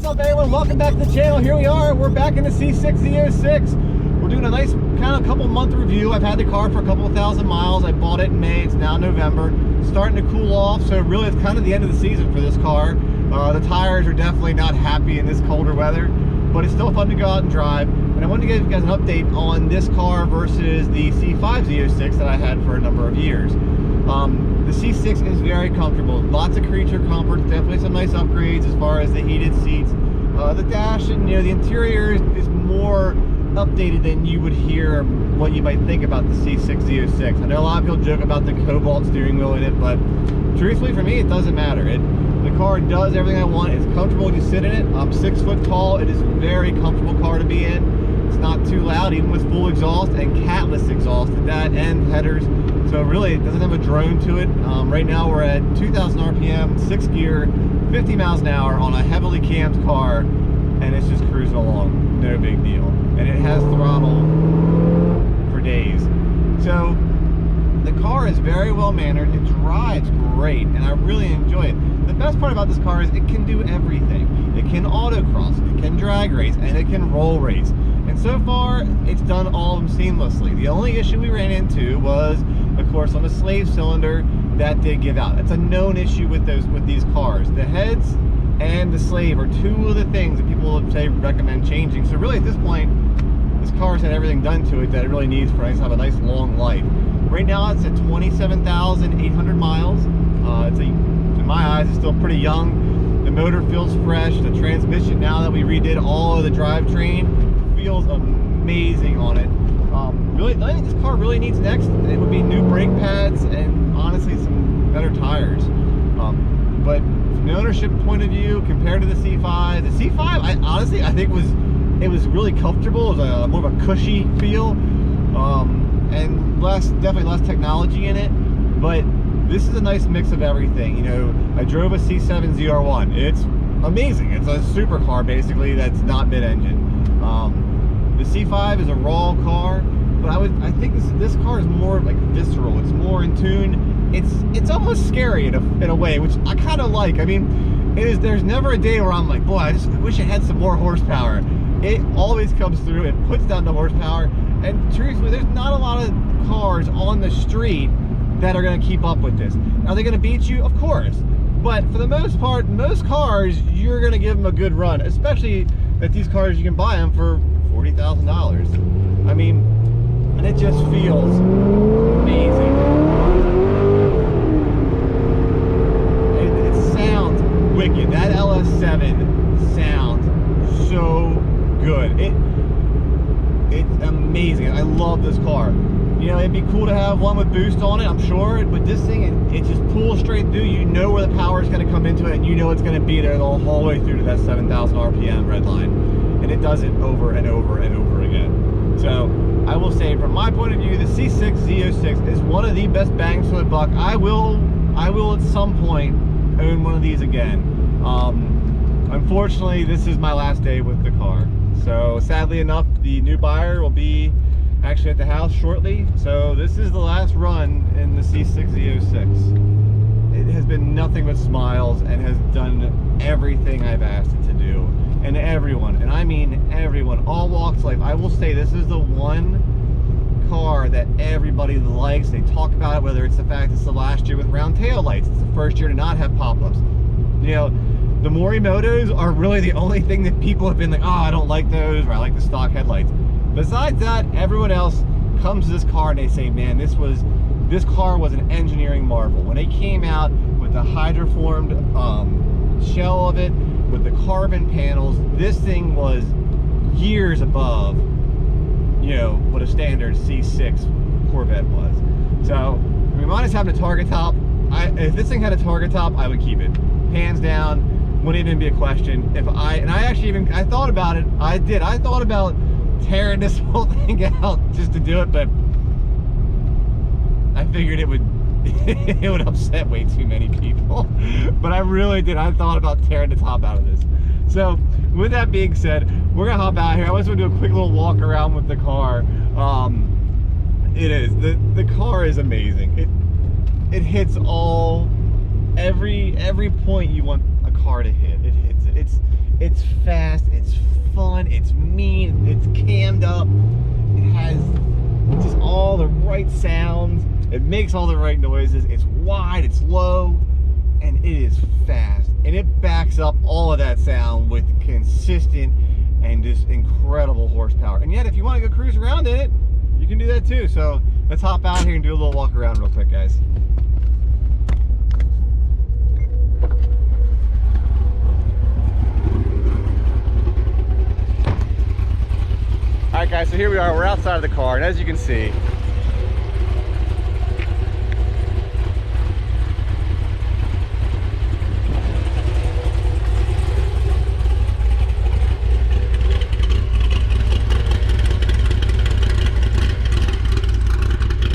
What's up, everyone? Welcome back to the channel. Here we are. We're back in the C6 Z06. We're doing a nice kind of couple month review. I've had the car for a couple of thousand miles. I bought it in May. It's now November. It's starting to cool off, so really it's kind of the end of the season for this car. The tires are definitely not happy in this colder weather, but it's still fun to go out and drive. And I wanted to give you guys an update on this car versus the C5 Z06 that I had for a number of years. The C6 is very comfortable. Lots of creature comfort. Definitely some nice upgrades as far as the heated seats. The dash and the interior is more updated than you would hear what you might think about the C6 Z06. I know a lot of people joke about the cobalt steering wheel in it, but truthfully for me it doesn't matter. The car does everything I want. It's comfortable when you sit in it. I'm 6 foot tall. It is a very comfortable car to be in. It's not too loud, even with full exhaust and catless exhaust at that, and headers. So really, it doesn't have a drone to it. Right now we're at 2,000 RPM, 6 gear, 50 miles an hour on a heavily cammed car, and it's just cruising along. No big deal. And it has throttle for days. So the car is very well mannered. It drives great, and I really enjoy it. The best part about this car is it can do everything. It can autocross, it can drag race, and it can roll race. And so far, it's done all of them seamlessly. The only issue we ran into was, of course, on the slave cylinder, that did give out. It's a known issue with these cars. The heads and the slave are two of the things that people would say recommend changing. So really, at this point, this car's had everything done to it that it really needs for it to have a nice long life. Right now, it's at 27,800 miles. In my eyes, it's still pretty young. The motor feels fresh. The transmission, now that we redid all of the drivetrain, feels amazing on it. Really, the only thing this car really needs next, it would be new brake pads and honestly some better tires. But from the ownership point of view, compared to the C5, the C5, I think it was really comfortable. It was more of a cushy feel, and definitely less technology in it. But this is a nice mix of everything. I drove a C7 ZR1. It's amazing. It's a supercar basically that's not mid-engine. The C5 is a raw car, but I think this car is more like visceral. It's more in tune. It's almost scary in a way, which I kind of like. I mean, there's never a day where I'm like, boy, I wish it had some more horsepower. It always comes through. It puts down the horsepower, and truthfully, there's not a lot of cars on the street that are going to keep up with this. Are they going to beat you? Of course. But for the most part, most cars, you're going to give them a good run, especially that these cars, you can buy them for $40,000. I mean, and it just feels amazing. It sounds wicked. That LS7 sounds so good. It's amazing. I love this car. It'd be cool to have one with boost on it, I'm sure. But this thing, it just pulls straight through. You know where the power is going to come into it, and you know it's going to be there the whole way through to that 7,000 RPM red line. And it does it over and over and over again. So I will say, from my point of view, the C6 Z06 is one of the best bangs for the buck. I will at some point own one of these again. Unfortunately, this is my last day with the car. So sadly enough, the new buyer will be actually at the house shortly. So this is the last run in the C6 Z06. It has been nothing but smiles and has done everything I've asked it to do. And everyone, and I mean everyone, all walks of life, I will say this is the one car that everybody likes. They talk about it, whether it's the fact it's the last year with round tail lights, it's the first year to not have pop-ups. The Morimotos are really the only thing that people have been like, oh, I don't like those, or I like the stock headlights. Besides that, everyone else comes to this car and they say, man, this car was an engineering marvel. When it came out with the hydroformed shell of it, with the carbon panels, this thing was years above, what a standard C6 Corvette was. So, I mean, minus having a target top, if this thing had a target top, I would keep it. Hands down, wouldn't even be a question. I thought about it. I thought about tearing this whole thing out just to do it, but I figured it would upset way too many people. But I really did. I thought about tearing the top out of this. So with that being said, we're gonna hop out here. I just want to do a quick little walk around with the car. The car is amazing. It hits every point you want a car to hit. It hits it. It's fast, it's fun, it's mean, it's cammed up. It has just all the right sounds. It makes all the right noises. It's wide, it's low, and it is fast. And it backs up all of that sound with consistent and just incredible horsepower. And yet, if you want to go cruise around in it, you can do that too. So let's hop out here and do a little walk around real quick, guys. All right, guys, so here we are. We're outside of the car, and as you can see,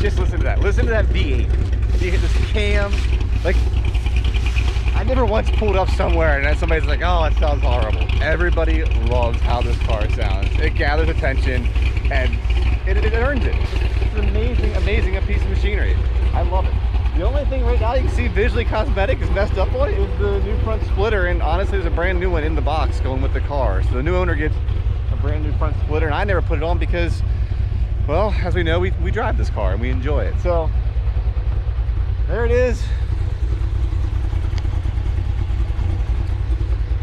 just listen to that. Listen to that V8. You hit this cam. Like, I never once pulled up somewhere and somebody's like, oh, it sounds horrible. Everybody loves how this car sounds. It gathers attention and it earns it. It's an amazing, amazing piece of machinery. I love it. The only thing right now you can see visually cosmetic is messed up on it is the new front splitter, and honestly there's a brand new one in the box going with the car. So the new owner gets a brand new front splitter, and I never put it on because, well, as we know, we drive this car and we enjoy it. So there it is.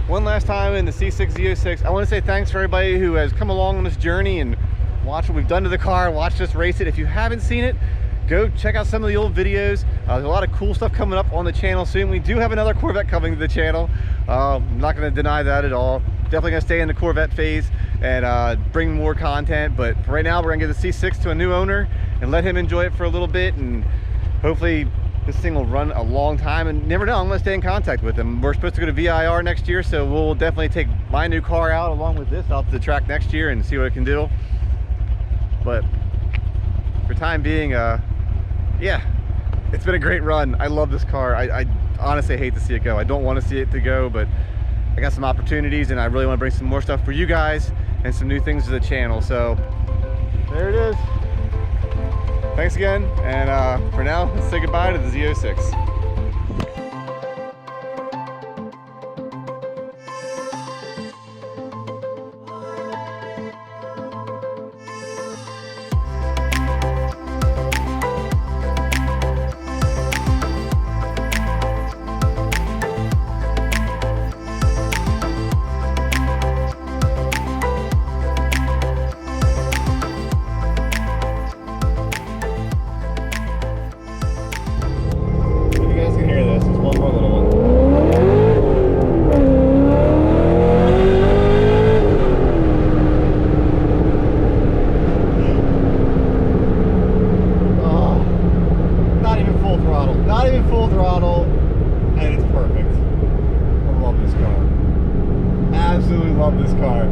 One last time in the C6 Z06. I want to say thanks for everybody who has come along on this journey and watched what we've done to the car, watched us race it. If you haven't seen it, go check out some of the old videos. There's a lot of cool stuff coming up on the channel soon. We do have another Corvette coming to the channel. I'm not going to deny that at all. Definitely going to stay in the Corvette phase and bring more content. But for right now, we're going to give the C6 to a new owner and let him enjoy it for a little bit. And hopefully this thing will run a long time, and never know, I'm gonna stay in contact with him. We're supposed to go to VIR next year, so we'll definitely take my new car out along with this out to the track next year and see what it can do. But for time being, yeah, it's been a great run. I love this car. I honestly hate to see it go. I don't want to see it to go, but I got some opportunities and I really want to bring some more stuff for you guys and some new things to the channel. So there it is. Thanks again, and for now, let's say goodbye to the Z06. Love this car.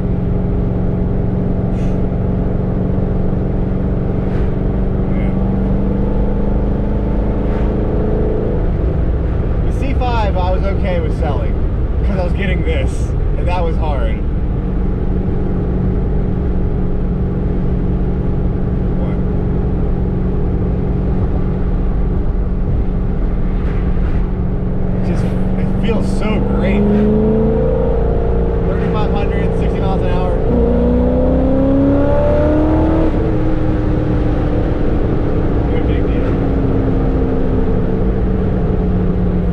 The C5 I was okay with selling because I was getting this, and that was hard. It feels so great. 3,500, 60 miles an hour. No big deal.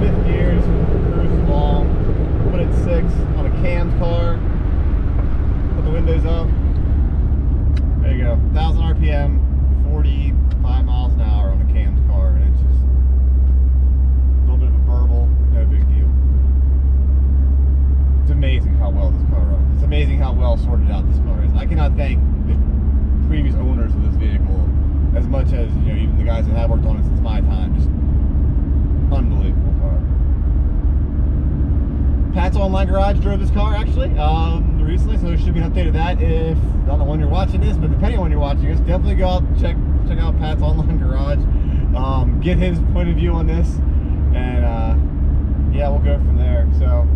Fifth gear, just cruises along. Put it at 6 on a cams car. Put the windows up. There you go. 1,000 RPM, 45 miles an hour on a cams car, and it's just a little bit of a burble. No big deal. It's amazing how well this car runs. It's amazing how well sorted out this car is. I cannot thank the previous owners of this vehicle as much as, you know, even the guys that have worked on it since my time. Just unbelievable car. Pat's Online Garage drove this car actually recently, so there should be an update of that. If I don't know when you're watching this, but depending on when you're watching this, definitely go out and check out Pat's Online Garage. Get his point of view on this, and yeah, we'll go from there. So,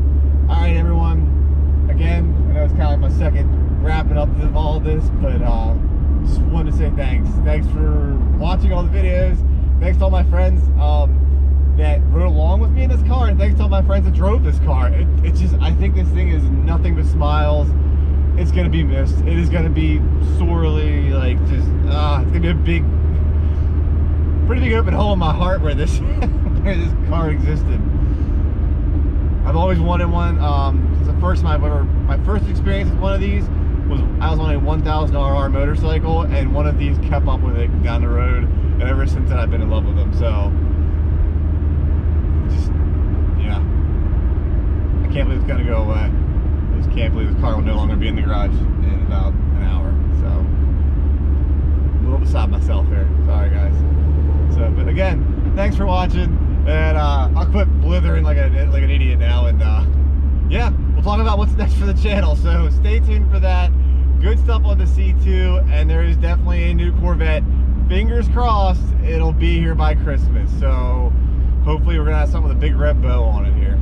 all right, everyone. Again, I know it's kind of like my second wrapping up of all this, but just wanted to say thanks. Thanks for watching all the videos. Thanks to all my friends that rode along with me in this car, and thanks to all my friends that drove this car. It's just, I think this thing is nothing but smiles. It's gonna be missed. It is gonna be sorely, like, just, it's gonna be a pretty big open hole in my heart where this, where this car existed. I've always wanted one. Since the first time my first experience with one of these was, I was on a 1,000 RR motorcycle, and one of these kept up with it down the road, and ever since then I've been in love with them. So, just, yeah, I can't believe it's gonna go away. I just can't believe this car will no longer be in the garage in about an hour. So, a little beside myself here. Sorry, guys. So, but again, thanks for watching, and I'll quit blithering like an idiot now, and yeah, we'll talk about what's next for the channel. So stay tuned for that. Good stuff on the C2, and there is definitely a new Corvette. Fingers crossed it'll be here by Christmas. So hopefully we're gonna have something with a big red bow on it here.